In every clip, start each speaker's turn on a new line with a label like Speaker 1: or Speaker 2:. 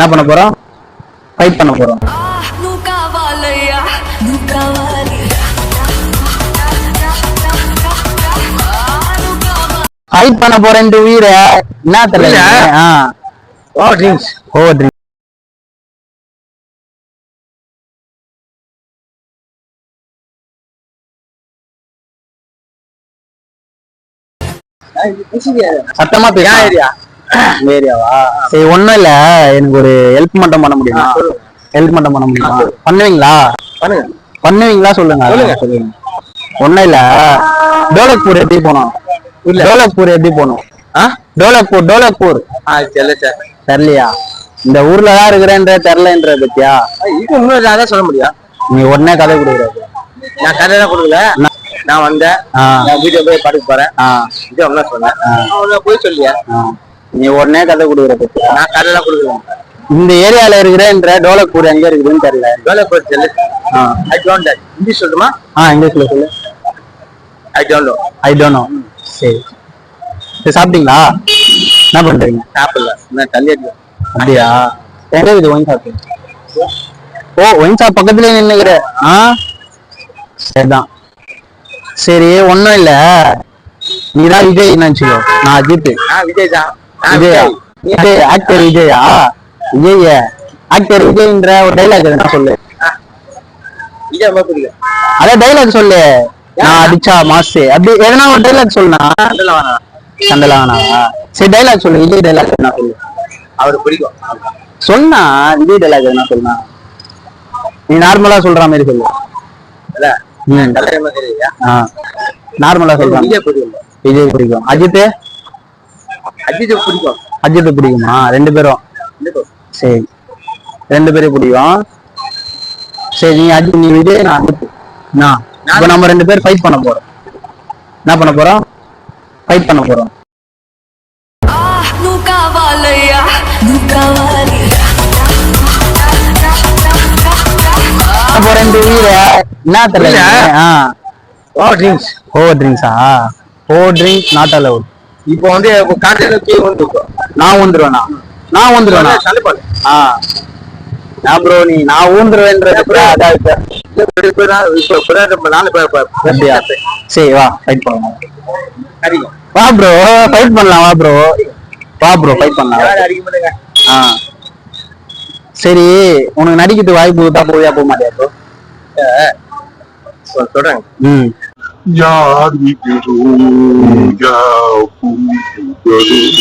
Speaker 1: என்ன பண்ண போறோம்? ஃபைட் பண்ண போறோம். ஃபைட் பண்ண போறேன்ட்டு உயிர என்ன தெரியல. Over drinks. சத்தமா பேச. ஏரியாவா? சரி, ஒண்ணும் இல்ல, எனக்கு ஒரு ஹெல்ப் மட்டும் பண்ண முடியுமா? பண்ணுவீங்களா? பண்ணுவீங்களா சொல்லுங்க. ஒண்ணும் இல்ல, டோலக்பூர் எப்படி போனோம்? டோலக்பூர் எப்படி போனோம்? டோலக்பூர் தெரியலையா? இந்த ஊர்ல தான் இருக்கிறேன்ற தெரியலன்ற பத்தியா? இன்னும் சொல்ல முடியும். நீ உடனே கதை கொடுக்குறாரு. நான் கதை தான் கொடுக்கல. நான் வந்தேன், வீட்டுல போய் படுக்க போறேன். இது ஒண்ணு சொன்னேன், போய் சொல்லியா? நீ உடனே கதை கொடுக்குற பத்தியா? நான் கதை தான் கொடுக்குறேன். இந்த ஏரியால இருக்கிறேன்ற டோலக்பூர் எங்க இருக்குதுன்னு தெரியல. டோலக்பூர் தெரியல. இங்கிலீஷ் சொல்லுமா? இங்கிலீஷ்ல சொல்லு. I don't know. சரி, சாப்பிட்டீங்களா? என்ன பண்றீங்க? சாப்பிடல, தள்ளி அடிக்க. அப்படியா? எங்க இது ஒயின் ஷாப்? ஓ, ஒயின் ஷாப் பக்கத்துலயே நின்னுக்கிற. சரிதான். சரி, ஒண்ணும் இல்ல, நீதான் விஜய் நினைச்சுக்கோ, நான் அஜித். விஜய் தான். விஜய் ஆக்டர் விஜயா? விஜய் ஆக்டர் விஜய்ன்ற ஒரு டைலாக் எதுனா சொல்லு. அதே டைலாக் சொல்லு. நான் அடிச்சா மாசு அப்படி எதனா ஒரு டைலாக் சொல்லுனா. சண்டெல்லாம் வேணாவா? சரி, டைலாக் சொல்லு. விஜய் டைலாக் என்ன சொல்லு. அவருக்கு பிடிக்கும் சொன்னா. விஜய் டைலாக் எதுனா சொல்லுனா. நீ நார்மலா சொல்ற மாதிரி சொல்லு. நார்மலா சொல்றான். விஜய் பிடிக்கும். அஜித் பிடிக்குமா? ரெண்டு பேரும். சரி, ரெண்டு பேரும் பிடிக்கும். சரி, நீ அஜித், நீ விஜய், நான் அஜித். இப்ப நம்ம ரெண்டு பேரும் ஃபைட் பண்ண போறோம். என்ன பண்ண போறோம்? ஃபைட் பண்ண போறோம். என்ன தெரியல. ஓவர் ட்ரிங்க்ஸா? Over drinks not allowed. இப்போ வந்து நான் ஊந்துருவேனா? ப்ரோ, நீ நான் ஊந்துருவேன்றது. சரி, வா ஃபைட் பண்ணலாம். வா ப்ரோ, ஃபைட் பண்ணலாம். வா ப்ரோ ஃபைட் பண்ணலாம். சரி, உனக்கு நடிக்கிறது வாய்ப்பு கொடுத்தா போவியா போக மாட்டியா ப்ரோ? சொல்றேன்.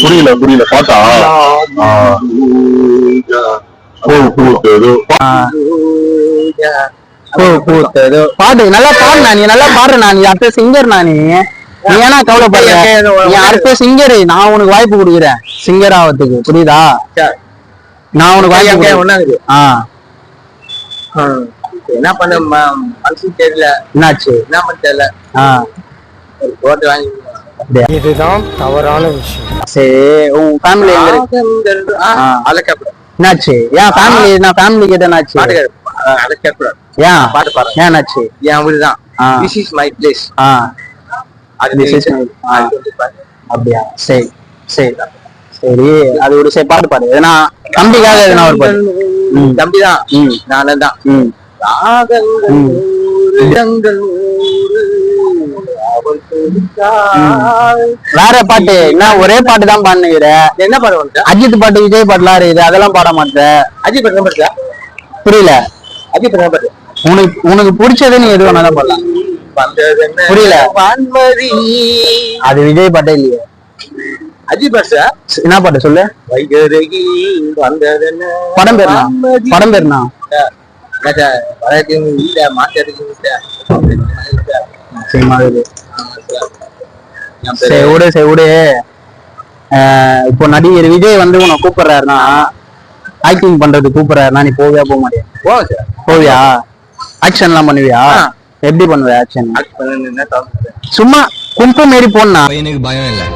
Speaker 1: புரியல பாட்டா? பாட்டு நல்லா பாடுனா, நீ நல்லா பாடுறா. நீ அடுத்த சிங்கர். நீ ஏன்னா கவலைப்படுற? நீ அடுத்த சிங்கர். நான் உனக்கு வாய்ப்பு கொடுக்குறேன் சிங்கர் ஆகிறதுக்கு, புரியுதா? நான் உனக்கு வாய்ப்பு. என்ன பண்ண மனசு தெரியல. என்னாச்சு? என்ன பண்ண தெரியல. போட்டு வாங்கி. இதுதான் தவறான விஷயம். சரி, உன் ஃபேமிலி எங்க இருக்கு? என்னாச்சு? ஏன் ஃபேமிலி? நான் ஃபேமிலி கிட்ட என்னாச்சு? ஏன் பாட்டு பாரு. ஏன் என்னாச்சு? என் வீடுதான். This is my place. அப்படியா? சரி சரி சரி, அது ஒரு சரி பாட்டு பாடு. ஏன்னா தம்பிக்காக எதுனா ஒரு பாட்டு. தம்பிதான், நானும் தான். வேற பாட்டு என்ன? ஒரே பாட்டு தான் பாடுனுங்கிற. என்ன பாடு? அஜித் பாட்டு, விஜய் பாட்டுலாம் இருக்குது, அதெல்லாம் பாட மாட்டேன். அஜித் பாட்டு பாட்டு புரியல. அஜித் பாட்டு உனக்கு பிடிச்சது நீ எது வேணாலும் பாடலாம். புரியல. அது விஜய் பாட்டே இல்லையே. அஜித் பாட்டு என்ன பாட்டு சொல்லு. படம் பேருனா? படம் பேருனா? சரி விடு, சரி விடு. இப்போ நடிகர் விஜய் வந்து உன்னை கூப்பிடுறாருன்னா, ஆக்டிங் பண்றது கூப்பிடுறாருன்னா, நீ போவியா போக மாட்டியா? போவியா? ஆக்ஷன் எல்லாம் பண்ணுவியா? எப்படி பண்ணுவ ஆக்ஷன்? சும்மா கும்பு மாரி போனா எனக்கு பயம் இல்லை.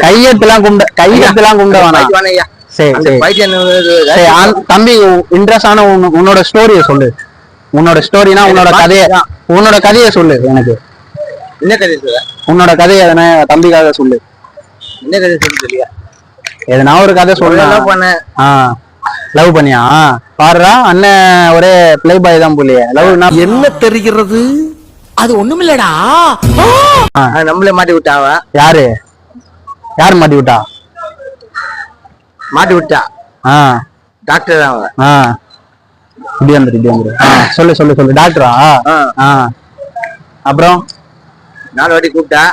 Speaker 1: கையெழுத்துலாம் கும்பிட வேணாம். தம்பி, இன்ட்ரெஸ்டான உன்னோட ஸ்டோரிய சொல்லு. உன்னோட ஸ்டோரினா உன்னோட கதையை சொல்லு எனக்கு.
Speaker 2: என்ன கதை சொல்ல?
Speaker 1: உன்னோட கதை எதனா தம்பிக்காக சொல்லு.
Speaker 2: என்ன கதை சொல்லு சொல்லியா?
Speaker 1: எதனா ஒரு கதை சொல்லு.
Speaker 2: லவ் பண்ணேன்.
Speaker 1: லவ் பண்ணியா? பாருடா அண்ணன் ஒரே பிளே பாய் தான் போலியே. லவ்னா
Speaker 3: என்ன தெரிகிறது? அது ஒண்ணுமில்லடா.
Speaker 2: நம்மளே மாட்டி விட்டாவ.
Speaker 1: யாரு மாட்டி விட்டா?
Speaker 2: மாட்டி விட்டா. டாக்டர் தான் அவன்.
Speaker 1: இப்படி வந்துரு. சொல்லு டாக்டரா? அப்புறம்
Speaker 2: 4 வாட்டி கூப்பிட்டா.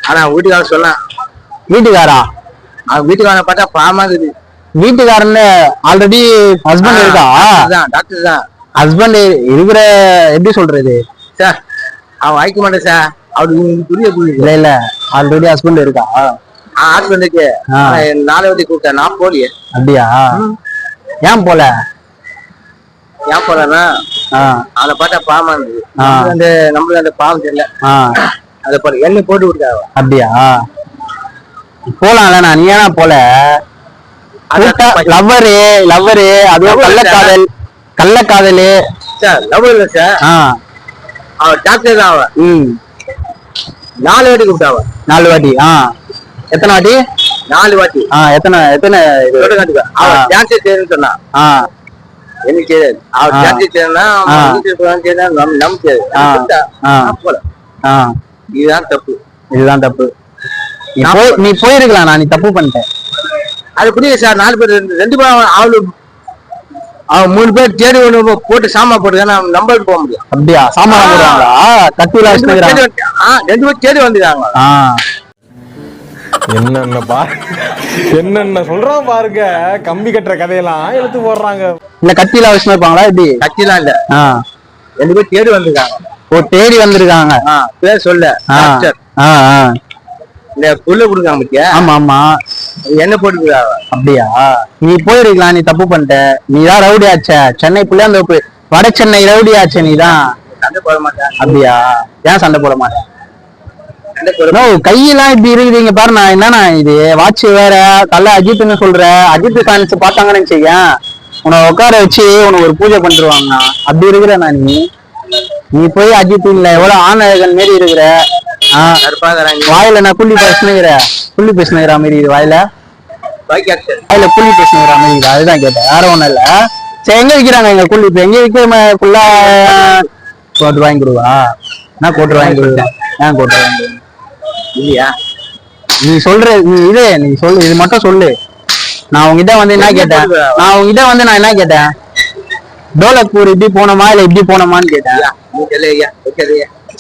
Speaker 2: ஆனா வீட்டுக்காரன் சொன்னான்.
Speaker 1: வீட்டுக்காரா?
Speaker 2: அவன் வீட்டுக்காரனை பார்த்தா பாவமா இருக்குது.
Speaker 1: வீட்டுக்காரன்னு ஆல்ரெடி ஹஸ்பண்ட் இருக்கா?
Speaker 2: டாக்டர் தான்.
Speaker 1: ஹஸ்பண்ட் இருக்கிற எப்படி சொல்றது
Speaker 2: சார்? அவன் வாய்க்க மாட்டேன் சார். அவருக்கு புரிய
Speaker 1: இல்ல ஆல்ரெடி ஹஸ்பண்ட் இருக்கா?
Speaker 2: ஹஸ்பண்டுக்கு 4 வாட்டி கூப்பிட்டேன். நான் போலியே.
Speaker 1: அப்படியா? ஏன் போலன்னா
Speaker 2: அதை பார்த்தா பாவமா இருந்தது. நம்மளுக்கு அந்த பாவம் தெரியல. அதை போல என்ன போட்டு விட்டாங்க.
Speaker 1: அப்படியா? போலாம்ல. நீ ஏன்னா போல? லவ்வரு அதுவும் கள்ளக்காதலு
Speaker 2: சார். லவ் இல்ல சார். அவன் டாக்டர் தான். அவன் 4 வாட்டி கூப்பிட்டாவ.
Speaker 1: 4 வாட்டி? எத்தனை வாட்டி?
Speaker 2: 4 வாட்டி.
Speaker 1: எத்தனை
Speaker 2: அவன் டான்ஸ் செய்யணும்னு சொன்னான். எனக்கு தெரியாது. அவன் டான்ஸ் செய்யணும்னா நம்ம தெரியாது.
Speaker 1: இதுதான் தப்பு. நீ போயிருக்கலாம். நீ தப்பு பண்ணிட்டேன்.
Speaker 2: அது புரியுது சார். 4 பேர் 2 பேரும் அவன் 3 பேர் தேடி ஒண்ணு போட்டு சாமா போட்டு நம்பருக்கு போக முடியும்.
Speaker 1: அப்படியா? சாமா போடுவாங்களா? கத்தில
Speaker 2: 2 பேர் தேடி வந்துருக்காங்க.
Speaker 4: என்னென்ன சொல்றான் பாருங்க. கம்பி கட்டுற கதையெல்லாம் எடுத்து போடுறாங்க.
Speaker 1: இல்ல கத்தில வச்சு இருப்பாங்களா? எப்படி?
Speaker 2: கத்திலாம் இல்ல. 2 பேர் தேடி வந்திருக்காங்க.
Speaker 1: தேடி வந்திருக்காங்க.
Speaker 2: பேர் சொல்ல இந்த புள்ள கொடுக்காம பத்தியா? ஆமா. என்ன போட்டுக்கிறாங்க.
Speaker 1: அப்படியா? நீ போயிருக்கலாம். நீ தப்பு பண்ணிட்ட. நீதான் ரவுடி ஆச்ச. சென்னை புள்ளியாந்தோப்பு வட சென்னை ரவுடி ஆச்ச. நீதான்
Speaker 2: சண்டை போட மாட்டேன்.
Speaker 1: அப்படியா? ஏன் சண்டை போட மாட்டேன்? கையெல்லாம் இப்படி இருக்குதுங்க பாரு. நான் என்னன்னா இது வாட்ச் வேற கல்ல அஜித்னு சொல்ற. அஜித் ஃபேன்ஸ் பார்த்தாங்கன்னு வச்சுக்கேன், உன்னை உட்கார வச்சு உனக்கு ஒரு பூஜை பண்ணிருவாங்க. அப்படி இருக்கிற நான் நீ போய் அஜித் இல்ல எவ்வளவு ஆணழகன் மாரி இருக்கிற. வாயில நான் புள்ளி பேசுனுங்கிற மாதிரி இது. வாயில புள்ளி பேசுனுங்கிற மாதிரி. அதுதான் கேட்டேன், வேற ஒண்ணும் இல்ல. சரி, எங்க விற்கிறாங்க எங்க புள்ளி? இப்ப எங்க விற்க ஃபுல்லா கோட்டு வாங்கி கொடுவா? நான் கோட்டு வாங்கி கொடுக்குறேன். ஏன் கோட்டு வாங்கி
Speaker 2: இல்லையா?
Speaker 1: நீ சொல்லு. இது மட்டும் சொல்லு. நான் உங்ககிட்ட வந்து என்ன கேட்டேன்? டோலக்பூர் இப்படி போனோமா இல்ல இப்படி போனோமான்னு கேட்டேன்.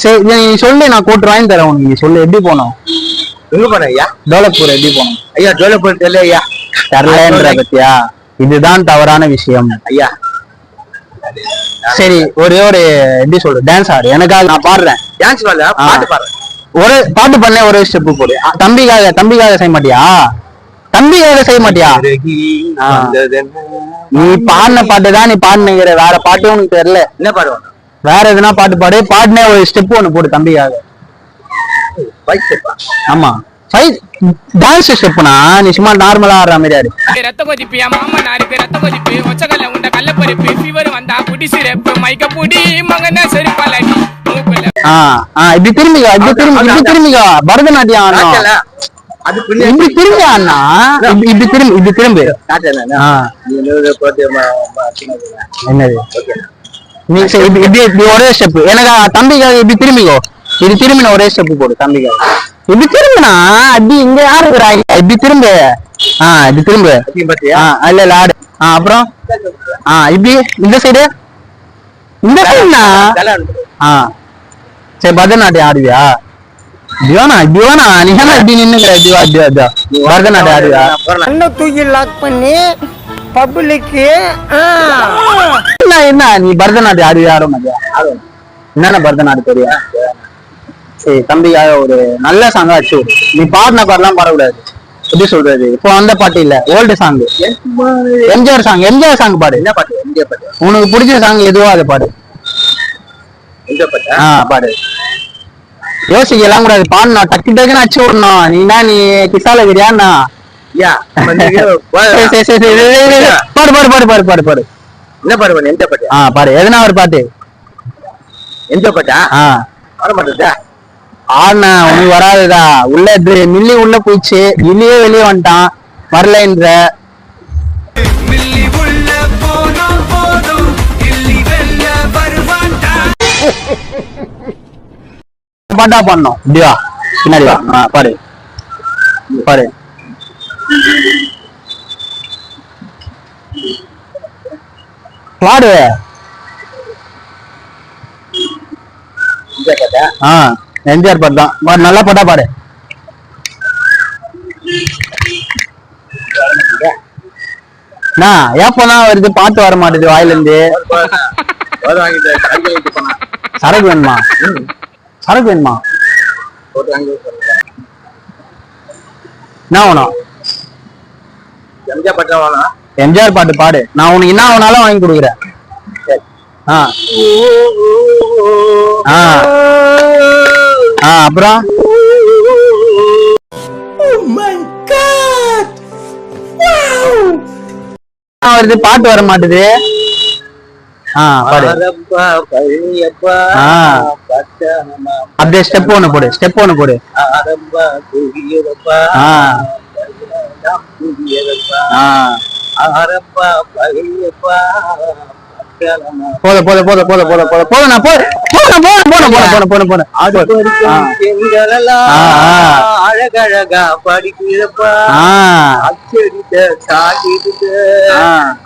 Speaker 1: சரி, நீ சொல்லு. நான் கோட்டு வாங்கி தரேன் உனக்கு. நீ சொல்லு, எப்படி போனோம்?
Speaker 2: எங்க போன ஐயா?
Speaker 1: டோலக்பூர் எப்படி போனோம்?
Speaker 2: ஐயா டோலக்பூர் தெரியல ஐயா.
Speaker 1: தெரியலன்ற பத்தியா? இதுதான் தவறான விஷயம்
Speaker 2: ஐயா.
Speaker 1: சரி, ஒரே ஒரு எப்படி சொல்லு, டான்ஸ் ஆடு. எனக்காக நான் பாடுறேன்.
Speaker 2: டான்ஸ் பாடு, பாட்டு பாடுறேன்.
Speaker 1: ஒரு பாட்டு பண்ண ஒரே ஸ்டெப் போடு. தம்பிக்காக செய்ய மாட்டியா? நீ பாடின பாட்டு தான் நீ பாடுனுங்கிற. வேற பாட்டும் உனக்கு தெரியல.
Speaker 2: என்ன பாடுவாங்க?
Speaker 1: வேற எதுனா பாட்டு பாடு. பாடினே ஒரு ஸ்டெப் ஒண்ணு போடு தம்பிக்காக. ஆமா, டான்ஸ் ஸ்டெப்னா நீ சும்மா நார்மலா ஆடுற மாதிரி ஆடு.
Speaker 5: ரத்த கொதிப்பு மாமா நாருக்கு ரத்த கொதிப்பு ஒச்சகல்ல உண்ட கல்ல பருப்பு ஃபீவர் வந்தா குடி சிறப்பு மைக்க புடி மகன செருப்பாலடி மூக்குல.
Speaker 1: இப்படி திரும்பிக்கோ. பரதநாட்டியம் ஆடணும். இப்படி திரும்பி ஆடனா. இப்படி திரும்பி. என்னது நீ இப்படி ஒரே ஸ்டெப். எனக்கு தம்பிக்காக இப்படி திரும்பிக்கோ. இது திரும்பின ஒரே ஸ்டெப் போடு தம்பிக்காக. இப்படி திரும்பினா அப்படி இங்க யாரு இருக்கிறாங்க? இப்படி திரும்ப. இப்படி திரும்ப. இல்ல ஆடு. அப்புறம் இப்படி இந்த சைடு. சரி, பரதநாட்டியம் ஆடுவியா? திவானா நீ என்ன இப்படி நின்னுக்கிற? பரதநாட்டியம் ஆடுவியா?
Speaker 3: தூக்கி லாக் பண்ணி பப்ளிக்கு
Speaker 1: என்ன நீ பரதநாட்டியம் ஆடுவியா? ஆட மாட்டியா? என்னென்ன பரதநாட்டியம் தெரியும்? சரி, தம்பிக்காக ஒரு நல்ல சாங் ஆச்சு. நீ பாடின பாடலாம் பாடக்கூடாது. எப்படி சொல்றது? இப்போ அந்த பாட்டு இல்ல, ஓல்டு சாங். எம்ஜிஆர் சாங் பாடு. என்ன பாட்டு? உனக்கு பிடிச்ச சாங் எதுவோ அதை பாடு. பாடு. யோசிக்கலாம் கூடாது. பாடணும், டக்குன்னு அச்சு விடணும். நீ கிசால கிரியாண்ணா. பாடு. என்ன பாடு? பாடு. எதனா ஒரு பாட்டு.
Speaker 2: எந்த பாட்டா? வர மாட்டேதா
Speaker 1: ஆனா உனக்கு வராதுடா. உள்ள மில்லி உள்ள போயிடுச்சு, இல்லையே வெளியே வந்துட்டான், வரலன்ற. பாட்டா பண்ணோம். இப்படியா பின்னாடி வா. பாரு பாரு. பாடு. எம்ஜிஆர் பாட்டு தான். நல்லா பாட்டா பாடு. ஏப்பதான் வருது, பாட்டு வர மாட்டேது வாயில இருந்து. சரக்கு வேணுமா? சரக்கு வேணுமா? என்ன வேணும்? எம்ஜிஆர் பாட்டு பாடு. நான் உனக்கு என்ன வேணாலும் வாங்கி கொடுக்குறேன். அப்புறம் வருது, பாட்டு வர மாட்டுது. அப்படியே ஸ்டெப் ஒண்ணு போடு, ஸ்டெப் ஒண்ணு போடு. போத போத போத போத போத போத போத நான் போத
Speaker 2: அழகழகா படிக்கிறப்பா, அச்சடித்த சாகிடுது,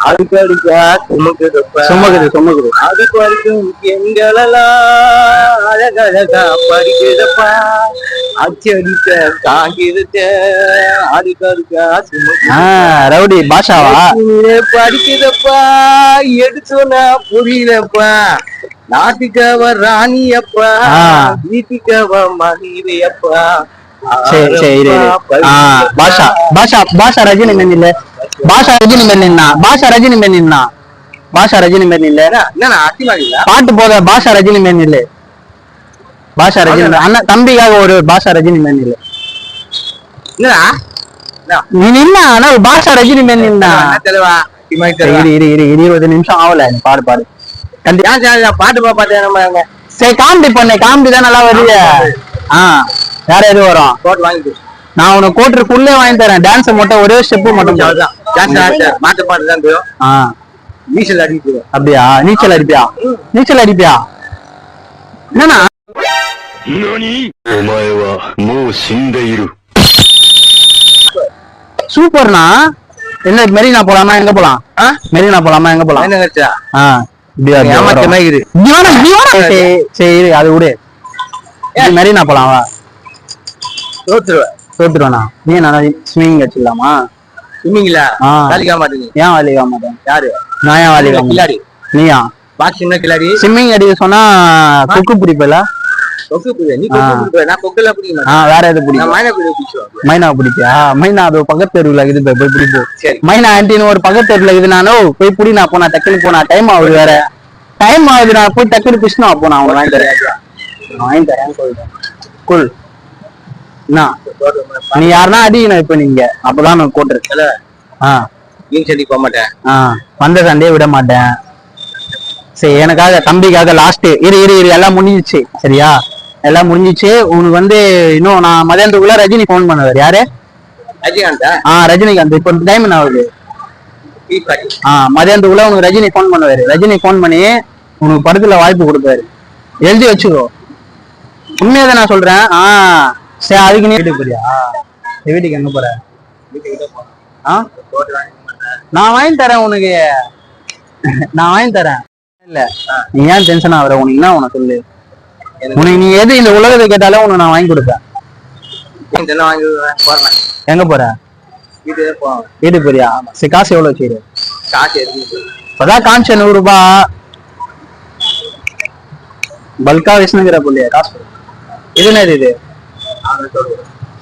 Speaker 2: அடுக்கடுக்கா சுமக்குதுப்பா, சுமக்குது அது படிக்கும் எங்களெல்லாம் அழகழகா படிக்கிறப்பா, அச்சடித்த சாகிடுத, அடுக்கடுக்கா சுமக்குது.
Speaker 1: ரவுடி பாஷாவா
Speaker 2: படிக்கிறப்பா, எடுத்தோன்னா புரியலப்பா, நாட்டுக்கவ ராணியப்பா, வீட்டுக்கவ மகிழ்ச்சியப்பா.
Speaker 1: பாஷா பாஷா பாஷா ரஜினி மேன் இல்ல, பாஷா ரஜினி மேன் நின்னா, பாஷா ரஜினி மேன் நின்னா, பாஷா ரஜினி மேன் இல்ல. பாட்டு போத பாஷா ரஜினி மேன் இல்ல, பாஷா ரஜினி அண்ணா தம்பிக்காக ஒரு பாஷா ரஜினி மேன் இல்ல. நீ நின்னா ஆனா பாஷா ரஜினி மேன் நின்னா. 20 நிமிஷம் ஆகல. பாடு பாடு.
Speaker 2: பாட்டு பாட்டு
Speaker 1: சரி காமெடி பண்ண, காமெடி தான் நல்லா வருது. வேற எது வரும்? நான் உனக்கு கோட்டருக்குள்ளே வாங்கி தரேன். டான்ஸ் மட்டும் ஒரே ஸ்டெப் மட்டும்.
Speaker 2: மாட்டு பாட்டு தான் நீச்சல் அடிப்பு.
Speaker 1: அப்படியா? நீச்சல் அடிப்பியா? நீச்சல் அடிப்பியா? என்னன்னா சூப்பர்னா என்ன? மெரினா போலாமா? எங்க போலாம்? மெரினா போலாமா? எங்க போலாம்? சரி அது விடு. மெரினா போலாம் வா. தோத்துருவேனா? நீ நான் ஸ்விமிங் வச்சிடலாமா?
Speaker 2: ஸ்விமிங்ல வேலைக்கு மாட்டேங்க.
Speaker 1: ஏன் வேலைக்கு மாட்டேன்?
Speaker 2: யாரு?
Speaker 1: நான் ஏன் வேலைக்கு
Speaker 2: கிளாடி?
Speaker 1: நீயா?
Speaker 2: பாக்ஸிங் கிளாடி.
Speaker 1: ஸ்விம்மிங் அடிக்க சொன்னா கொக்கு பிடிப்பல. வேற எது பிடிக்கும்? மைனா பிடிக்கா? மைனா அது பக்கத்து தெருவுல இது போய் பிடிப்போம். மைனா ஆன்டின்னு ஒரு பக்கத்து தெருவுல இது. நானும் போய் புடி. நான் போனா டக்குனு போனா டைம் ஆகுது, வேற டைம் ஆகுது. நான் போய் டக்குனு பிஷ்ணா போனா அவங்க வாங்கி தரேன் சொல்லிட்டேன். குல் என்ன நீ யாருன்னா அடிக்கணும் இப்ப நீங்க. அப்பதான் நான் கோட்டுரு
Speaker 2: போக மாட்டேன்.
Speaker 1: வந்த சண்டையே விட மாட்டேன். சரி எனக்காக தம்பிக்காக லாஸ்ட் இரு எல்லாம் முடிஞ்சிச்சு. சரியா? எல்லாம் முடிஞ்சிச்சு. உனக்கு வந்து இன்னும் நான் மதியானத்துக்குள்ள ரஜினி போன் பண்ணுவார். யாரு?
Speaker 2: ரஜினிகாந்த்.
Speaker 1: ரஜினிகாந்த். இப்ப டைம் என்ன ஆகுது? மதியானத்துக்குள்ள உனக்கு ரஜினி போன் பண்ணுவாரு. ரஜினி போன் பண்ணி உனக்கு படத்துல வாய்ப்பு கொடுப்பாரு. எழுதி வச்சுக்கோ. உண்மையாதான் நான் சொல்றேன். சரி அதுக்கு நீ வீட்டுக்கு போறியா? வீட்டுக்கு எங்க போற? நான் வாங்கி தரேன் உனக்கு. நான் வாங்கி தரேன். இல்ல நீ ஏன் டென்ஷன் ஆகுற? உனக்கு என்ன உன சொல்லு. உனக்கு நீ எது இந்த உலகத்தை கேட்டாலும் உனக்கு நான் வாங்கி கொடுப்பேன். எங்க போற? வீட்டுக்கு போறியா? சரி காசு எவ்வளவு வச்சுரு? இப்பதான் காமிச்ச 100 ரூபாய் பல்கா விஷ்ணுங்கிற புள்ளிய காசு. இது என்ன இது?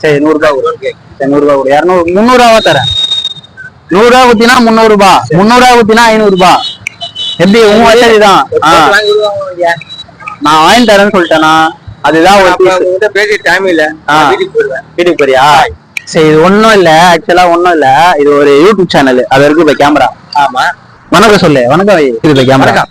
Speaker 1: சரி 100 ரூபாய். சரி 100 ரூபாய். 200 300 ரூபாய் தரேன். 100 ரூபாய் ஊத்தினா 300 ரூபாய். 300 ரூபாய் ஊத்தினா 500 ரூபாய். எப்படி உன் வசதிதான். நான் வாங்கி தரேன்னு சொல்லிட்டேனா? அதுதான் வீட்டுக்கு போறியா? சரி இது ஒண்ணும் இல்ல. ஆக்சுவலா ஒண்ணும் இல்ல. இது ஒரு யூடியூப் சேனல். அது இருக்கு இப்ப கேமரா.
Speaker 2: ஆமா.
Speaker 1: வணக்கம் சொல்லு. வணக்கம். இது கேமரா.